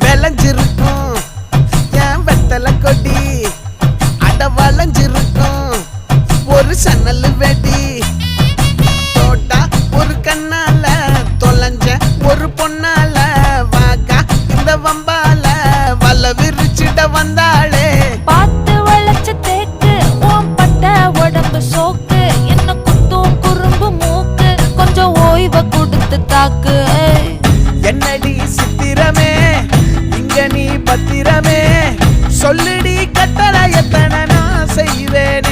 விளைஞ்சிருக்கும் என் வெத்தலை கொடி அட வளைஞ்சிருக்கும் ஒரு சன்னல் வெடி தோட்டா ஒரு கண்ணால தொலைஞ்ச ஒரு பொண்ணால வாக்கா இந்த வம்பால வல விரிச்சிட வந்தாளே பார்த்து வளைச்ச தேக்கு ஓம் பட்ட உடம்பு சோக்கு என்ன குத்தும் குறும்பு மூக்கு கொஞ்சம் ஓய்வை கொடுத்து தாக்கு என்னடி சித்திரமே இங்க நீ பத்திரமே சொல்லுடி கட்டளை எத்தனை நான் செய்வேனே